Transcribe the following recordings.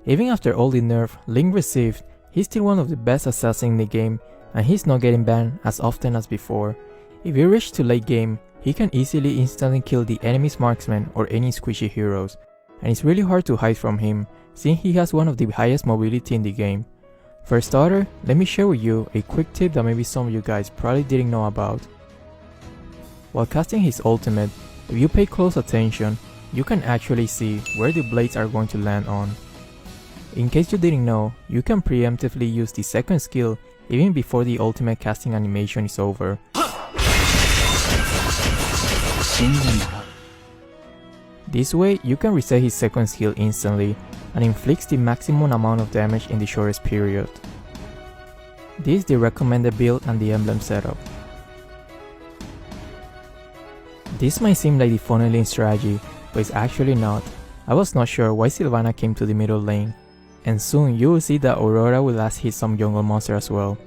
Even after all the nerf Ling received, he's still one of the best assassins in the game, and he's not getting banned as often as before. If you reach to late game, he can easily instantly kill the enemy's marksman or any squishy heroes, and it's really hard to hide from him, since he has one of the highest mobility in the game. For starter, let me share with you a quick tip that maybe some of you guys probably didn't know about. While casting his ultimate, if you pay close attention, you can actually see where the blades are going to land on. In case you didn't know, you can preemptively use the second skill even before the ultimate casting animation is over. This way, you can reset his second skill instantly and inflicts the maximum amount of damage in the shortest period. This is the recommended build and the emblem setup. This might seem like the funneling strategy, but it's actually not. I was not sure why Sylvana came to the middle lane, and soon you will see that Aurora will last hit some jungle monster as well.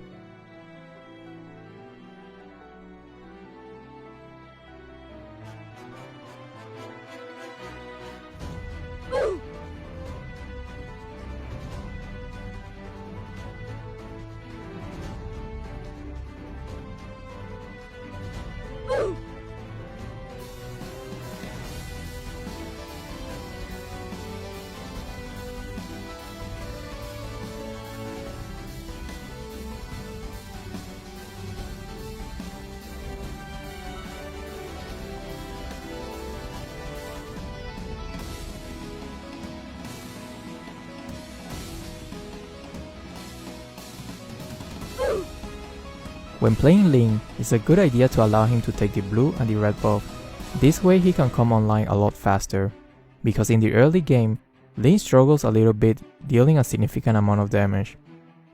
When playing Ling, it's a good idea to allow him to take the blue and the red buff. This way he can come online a lot faster, because in the early game, Ling struggles a little bit, dealing a significant amount of damage.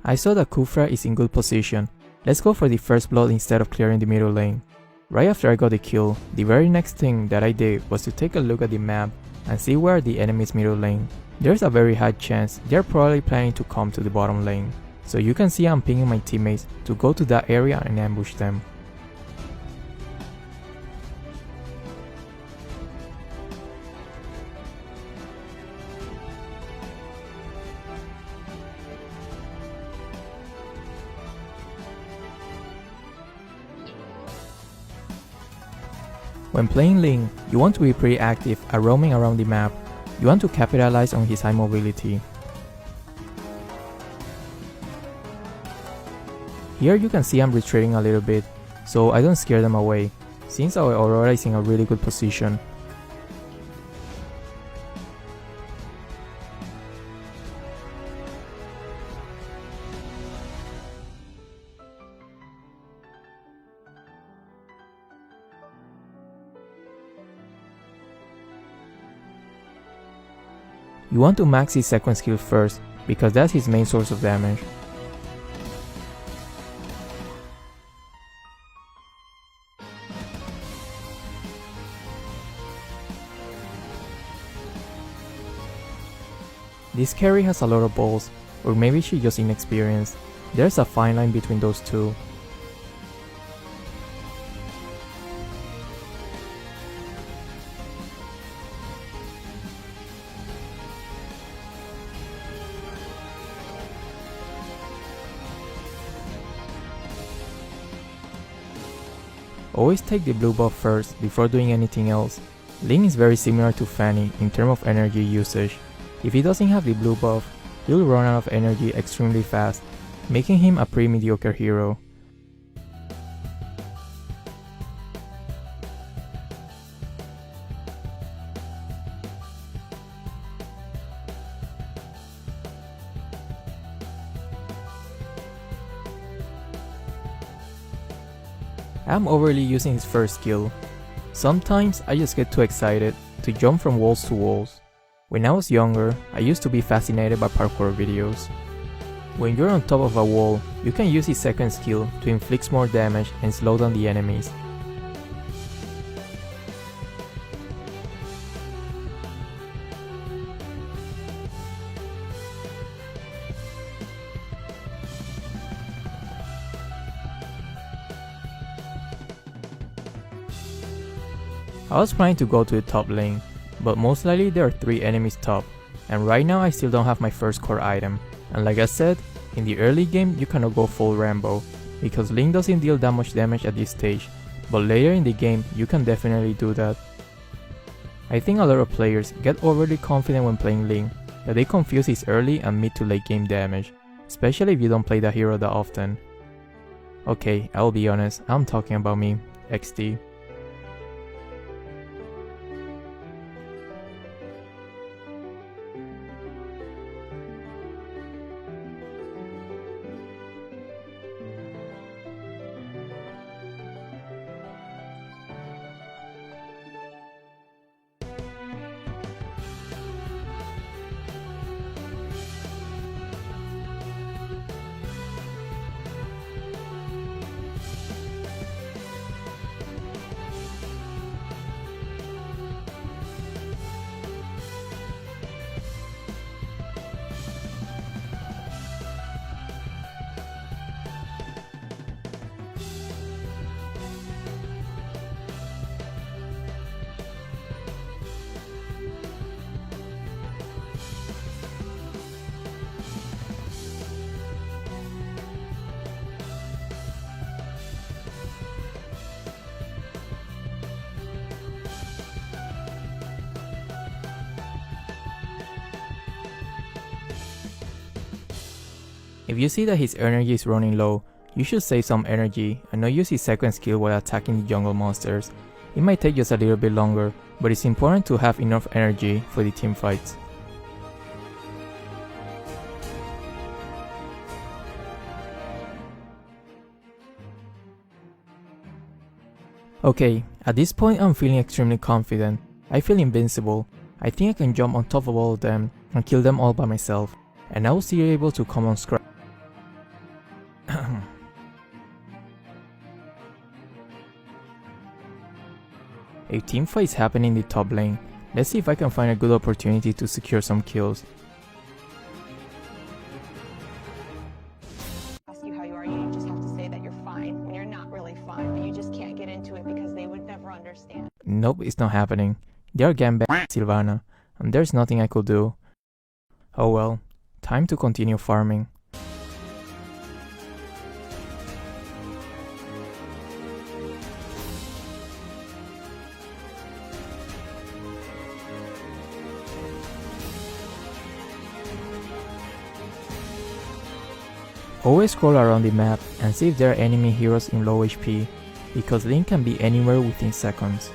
I saw that Khufra is in good position. Let's go for the first blood instead of clearing the middle lane. Right after I got the kill, the very next thing that I did was to take a look at the map and see where the enemy's middle lane. There's a very high chance they're probably planning to come to the bottom lane. So you can see I'm pinging my teammates to go to that area and ambush them. When playing Ling, you want to be pretty active at roaming around the map. You want to capitalize on his high mobility. Here you can see I'm retreating a little bit, so I don't scare them away, since our Aurora is in a really good position. You want to max his second skill first, because that's his main source of damage. This carry has a lot of balls, or maybe she's just inexperienced. There's a fine line between those two. Always take the blue buff first before doing anything else. Ling is very similar to Fanny in terms of energy usage. If he doesn't have the blue buff, he'll run out of energy extremely fast, making him a pretty mediocre hero. I'm overly using his first skill. Sometimes I just get too excited to jump from walls to walls. When I was younger, I used to be fascinated by parkour videos. When you're on top of a wall, you can use his second skill to inflict more damage and slow down the enemies. I was planning to go to the top lane, but most likely there are 3 enemies top, and right now I still don't have my first core item. And like I said, in the early game you cannot go full Rambo, because Ling doesn't deal that much damage at this stage, but later in the game you can definitely do that. I think a lot of players get overly confident when playing Ling, that they confuse his early and mid to late game damage, especially if you don't play that hero that often. Okay, I'll be honest, I'm talking about me, XD. If you see that his energy is running low, you should save some energy and not use his second skill while attacking the jungle monsters. It might take just a little bit longer, but it's important to have enough energy for the team fights. Okay, at this point I'm feeling extremely confident. I feel invincible. I think I can jump on top of all of them and kill them all by myself, and I was still able to come on scratch. A team fight is happening in the top lane. Let's see if I can find a good opportunity to secure some kills. Ask you how you are, you just have to say that you're fine when you're not really fine, but you just can't get into it because they would never understand. Nope, it's not happening. They are getting back Sylvana, and there's nothing I could do. Oh well, time to continue farming. Always scroll around the map and see if there are enemy heroes in low HP, because Ling can be anywhere within seconds.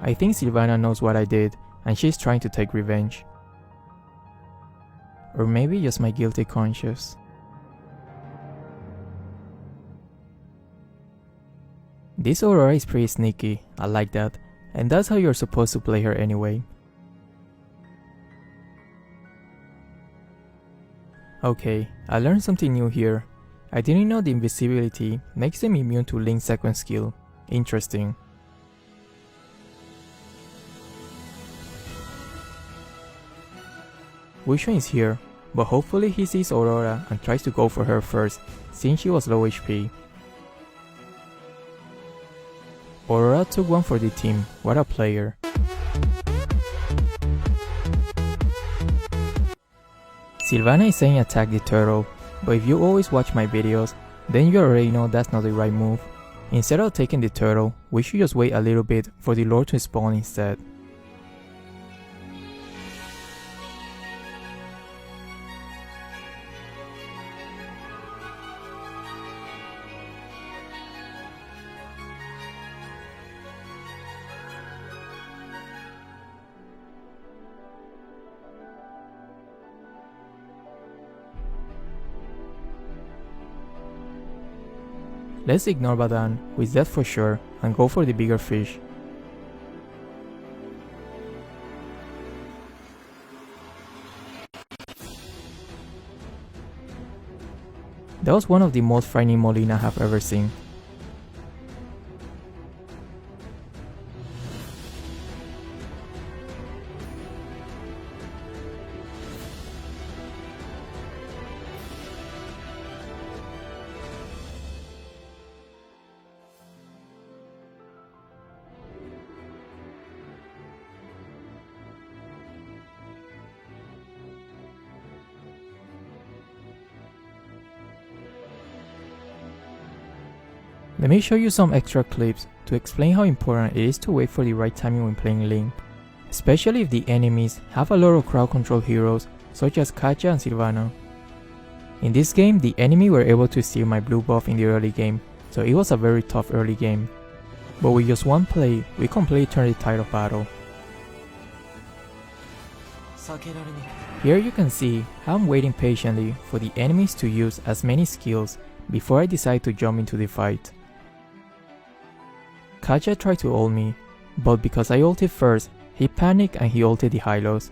I think Sylvana knows what I did, and she's trying to take revenge. Or maybe just my guilty conscience. This Aurora is pretty sneaky, I like that, and that's how you're supposed to play her anyway. Okay, I learned something new here. I didn't know the invisibility makes them immune to Ling's second skill. Interesting. Wishun is here, but hopefully he sees Aurora and tries to go for her first, since she was low HP. Aurora took one for the team, what a player. Sylvana is saying attack the turtle, but if you always watch my videos, then you already know that's not the right move. Instead of taking the turtle, we should just wait a little bit for the lord to spawn instead. Let's ignore Badan, who is dead for sure, and go for the bigger fish. That was one of the most frightening Molina I have ever seen. Let me show you some extra clips to explain how important it is to wait for the right timing when playing Ling, especially if the enemies have a lot of crowd control heroes such as Katja and Sylvana. In this game, the enemy were able to steal my blue buff in the early game, so it was a very tough early game. But with just one play, we completely turned the tide of battle. Here you can see how I'm waiting patiently for the enemies to use as many skills before I decide to jump into the fight. Katja tried to ult me, but because I ulted first, he panicked and he ulted the Hylos.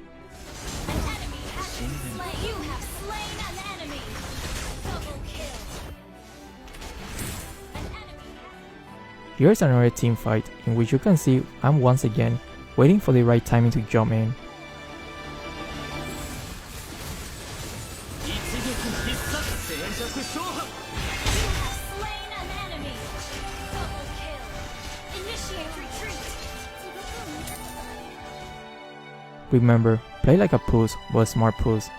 Here's another team fight in which you can see I'm once again waiting for the right timing to jump in. Remember, play like a puss, but a smart puss.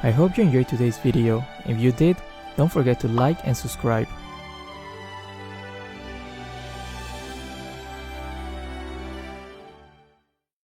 I hope you enjoyed today's video. If you did, don't forget to like and subscribe.